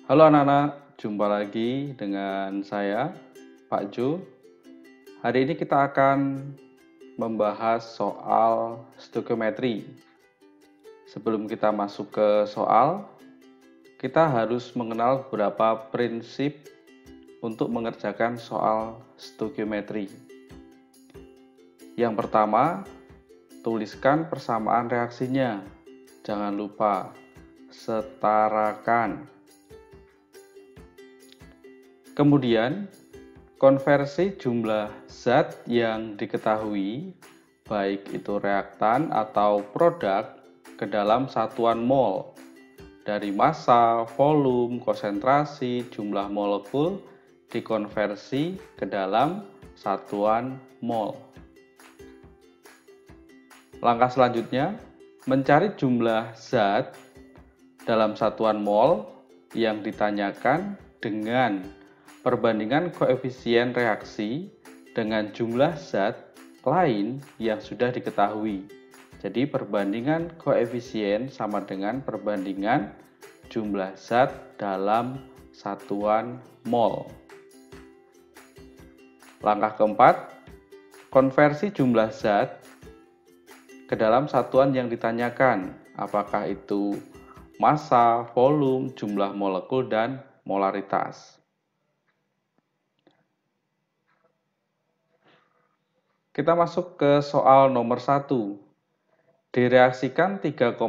Halo anak-anak, jumpa lagi dengan saya, Pak Jo. Hari ini kita akan membahas soal stoichiometry. Sebelum kita masuk ke soal, kita harus mengenal beberapa prinsip untuk mengerjakan soal stoichiometry. Yang pertama, tuliskan persamaan reaksinya. Jangan lupa, setarakan. Kemudian, konversi jumlah zat yang diketahui, baik itu reaktan atau produk, ke dalam satuan mol. Dari massa, volume, konsentrasi, jumlah molekul dikonversi ke dalam satuan mol. Langkah selanjutnya, mencari jumlah zat dalam satuan mol yang ditanyakan dengan perbandingan koefisien reaksi dengan jumlah zat lain yang sudah diketahui. Jadi perbandingan koefisien sama dengan perbandingan jumlah zat dalam satuan mol. Langkah keempat, konversi jumlah zat ke dalam satuan yang ditanyakan. Apakah itu massa, volume, jumlah molekul, dan molaritas. Kita masuk ke soal nomor 1. Direaksikan 3,01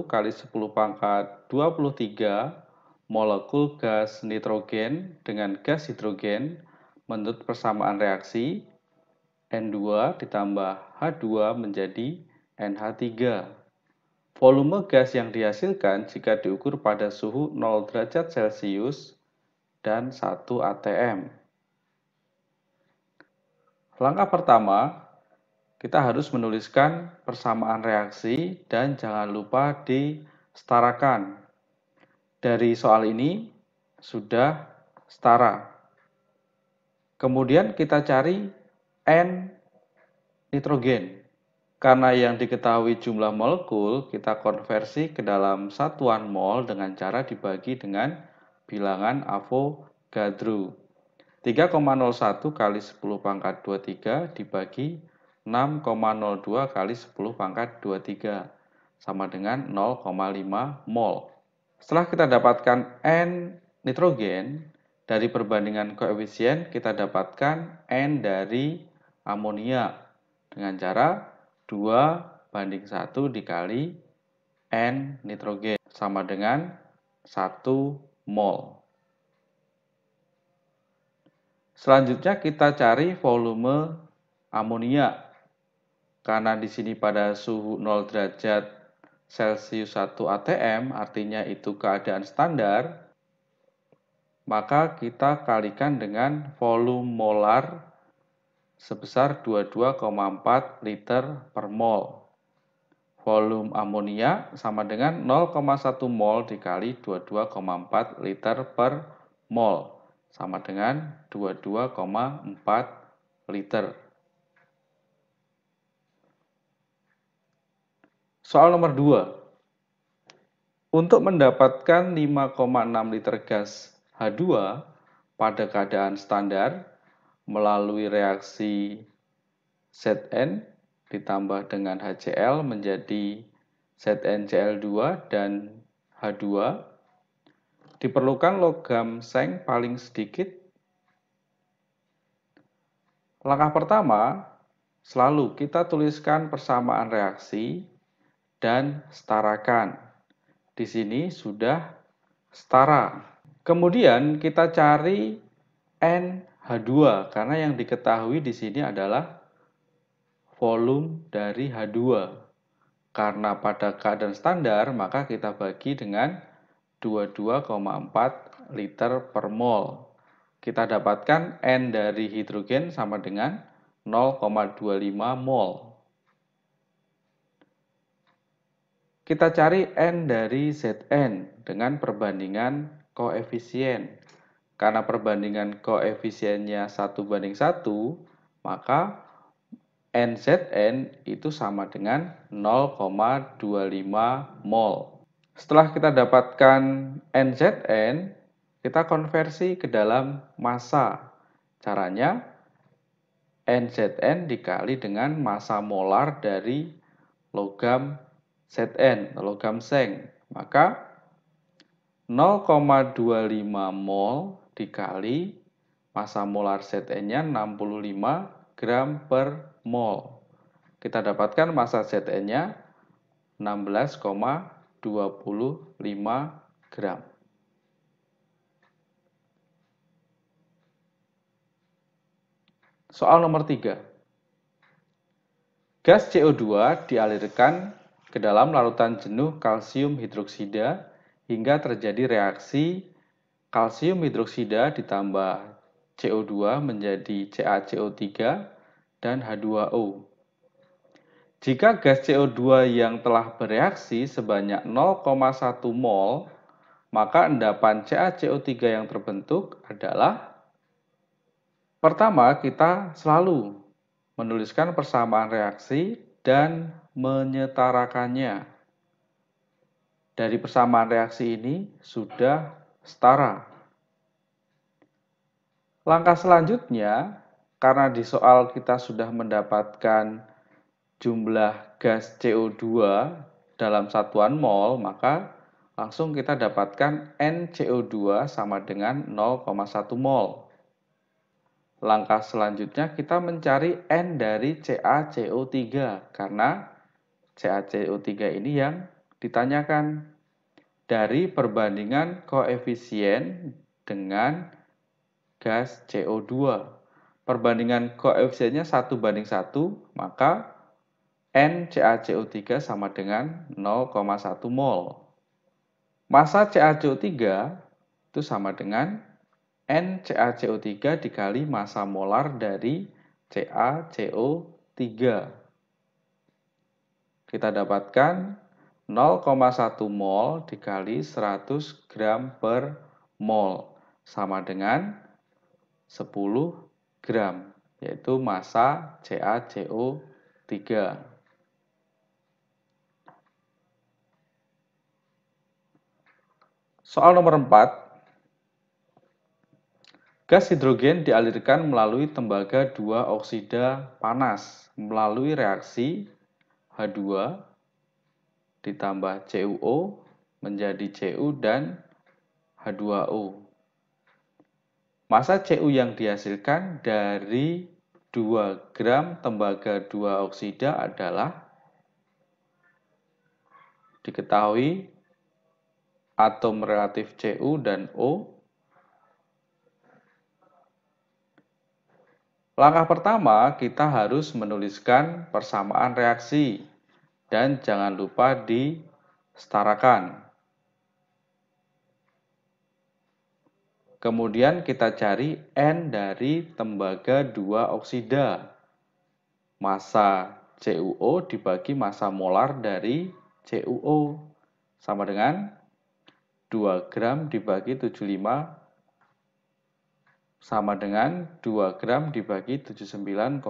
kali 10 pangkat 23 molekul gas nitrogen dengan gas hidrogen menurut persamaan reaksi N2 ditambah H2 menjadi NH3. Volume gas yang dihasilkan jika diukur pada suhu 0 derajat Celcius dan 1 atm. Langkah pertama, kita harus menuliskan persamaan reaksi dan jangan lupa disetarakan. Dari soal ini sudah setara. Kemudian kita cari N nitrogen. Karena yang diketahui jumlah molekul, kita konversi ke dalam satuan mol dengan cara dibagi dengan bilangan Avogadro. 3,01 kali 10 pangkat 23 dibagi 6,02 kali 10 pangkat 23 sama dengan 0,5 mol. Setelah kita dapatkan N nitrogen, dari perbandingan koefisien kita dapatkan N dari amonia dengan cara 2:1 dikali N nitrogen sama dengan 1 mol. Selanjutnya kita cari volume amonia. Karena di sini pada suhu 0 derajat Celcius 1 atm, artinya itu keadaan standar, maka kita kalikan dengan volume molar sebesar 22,4 liter per mol. Volume amonia sama dengan 0,1 mol dikali 22,4 liter per mol. Sama dengan 22,4 liter. Soal nomor 2. Untuk mendapatkan 5,6 liter gas H2 pada keadaan standar melalui reaksi Zn ditambah dengan HCl menjadi ZnCl2 dan H2, diperlukan logam seng paling sedikit. Langkah pertama, selalu kita tuliskan persamaan reaksi dan setarakan. Di sini sudah setara. Kemudian kita cari NH2 karena yang diketahui di sini adalah volume dari H2. Karena pada keadaan standar maka kita bagi dengan 22,4 liter per mol. Kita dapatkan N dari hidrogen sama dengan 0,25 mol. Kita cari N dari Zn dengan perbandingan koefisien. Karena perbandingan koefisiennya 1:1, maka NZn itu sama dengan 0,25 mol. Setelah kita dapatkan NZN, kita konversi ke dalam massa. Caranya NZN dikali dengan massa molar dari logam Zn, logam seng. Maka 0,25 mol dikali massa molar Zn-nya 65 gram per mol. Kita dapatkan massa Zn-nya 16,25 gram. Soal nomor 3. Gas CO2 dialirkan ke dalam larutan jenuh kalsium hidroksida hingga terjadi reaksi kalsium hidroksida ditambah CO2 menjadi CaCO3 dan H2O. Jika gas CO2 yang telah bereaksi sebanyak 0,1 mol, maka endapan CaCO3 yang terbentuk adalah: pertama, kita selalu menuliskan persamaan reaksi dan menyetarakannya. Dari persamaan reaksi ini sudah setara. Langkah selanjutnya, karena di soal kita sudah mendapatkan jumlah gas CO2 dalam satuan mol, maka langsung kita dapatkan NCO2 sama dengan 0,1 mol. Langkah selanjutnya kita mencari N dari CaCO3 karena CaCO3 ini yang ditanyakan dari perbandingan koefisien dengan gas CO2. Perbandingan koefisiennya 1:1, maka NCaCO3 sama dengan 0,1 mol. Massa CaCO3 itu sama dengan NCaCO3 dikali massa molar dari CaCO3. Kita dapatkan 0,1 mol dikali 100 gram per mol sama dengan 10 gram, yaitu massa CaCO3. Soal nomor 4. Gas hidrogen dialirkan melalui tembaga 2 oksida panas melalui reaksi H2 ditambah CuO menjadi Cu dan H2O. Massa Cu yang dihasilkan dari 2 gram tembaga 2 oksida adalah: diketahui atom relatif Cu dan O. Langkah pertama, kita harus menuliskan persamaan reaksi dan jangan lupa disetarakan. Kemudian kita cari N dari tembaga 2 oksida. Massa CuO dibagi massa molar dari CuO sama dengan 2 gram dibagi 75 sama dengan 2 gram dibagi 79,5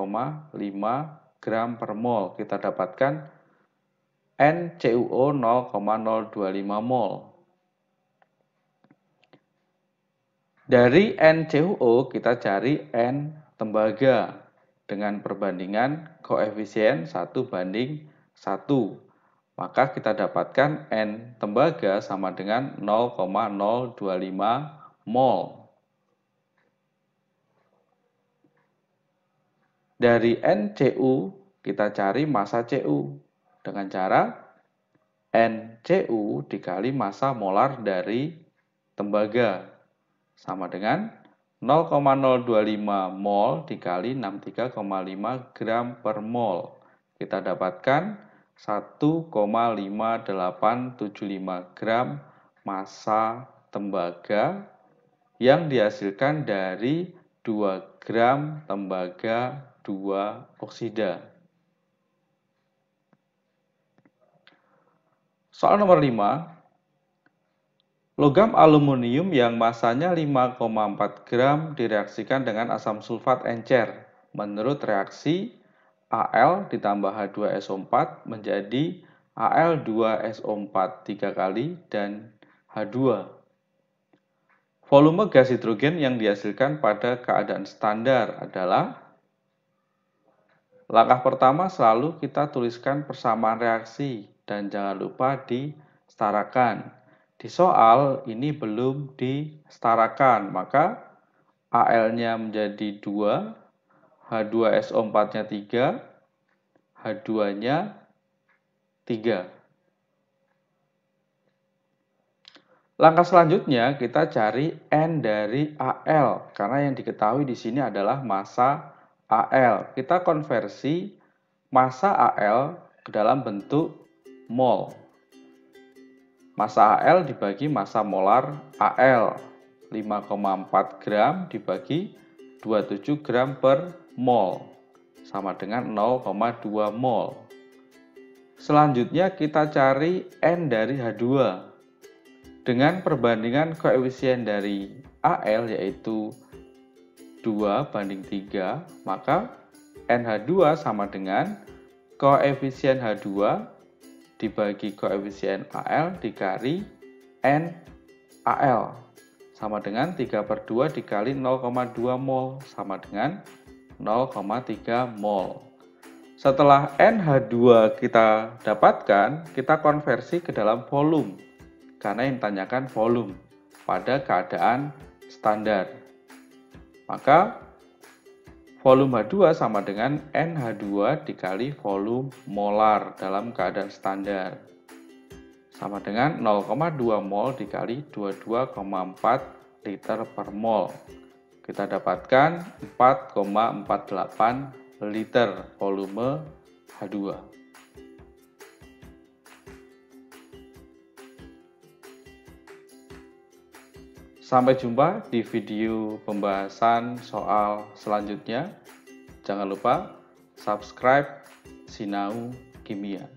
gram per mol. Kita dapatkan NCuO 0,025 mol. Dari NCuO kita cari N tembaga dengan perbandingan koefisien 1:1. Maka kita dapatkan N tembaga sama dengan 0,025 mol. Dari NCu kita cari massa Cu dengan cara NCu dikali massa molar dari tembaga sama dengan 0,025 mol dikali 63,5 gram per mol. Kita dapatkan 1,5875 gram massa tembaga yang dihasilkan dari 2 gram tembaga 2 oksida. Soal nomor 5. Logam aluminium yang massanya 5,4 gram direaksikan dengan asam sulfat encer menurut reaksi Al ditambah H2SO4 menjadi Al2SO4 3 kali, dan H2. Volume gas hidrogen yang dihasilkan pada keadaan standar adalah, langkah pertama selalu kita tuliskan persamaan reaksi dan jangan lupa disetarakan. Di soal ini belum disetarakan, maka Al-nya menjadi 2, H2SO4-nya 3, H2-nya 3. Langkah selanjutnya kita cari N dari Al, karena yang diketahui di sini adalah massa Al. Kita konversi massa Al ke dalam bentuk mol. Massa Al dibagi massa molar Al, 5,4 gram dibagi 27 gram per mol, sama dengan 0,2 mol. Selanjutnya kita cari N dari H2. Dengan perbandingan koefisien dari Al yaitu 2 banding 3, maka NH2 sama dengan koefisien H2 dibagi koefisien Al dikali NaL, sama dengan 3/2 dikali 0,2 mol, sama dengan 0,3 mol. Setelah NH2 kita dapatkan, kita konversi ke dalam volume, karena yang ditanyakan volume pada keadaan standar. Maka volume H2 sama dengan NH2 dikali volume molar dalam keadaan standar, sama dengan 0,2 mol dikali 22,4 liter per mol. Kita dapatkan 4,48 liter volume H2. Sampai jumpa di video pembahasan soal selanjutnya. Jangan lupa subscribe Sinau Kimia.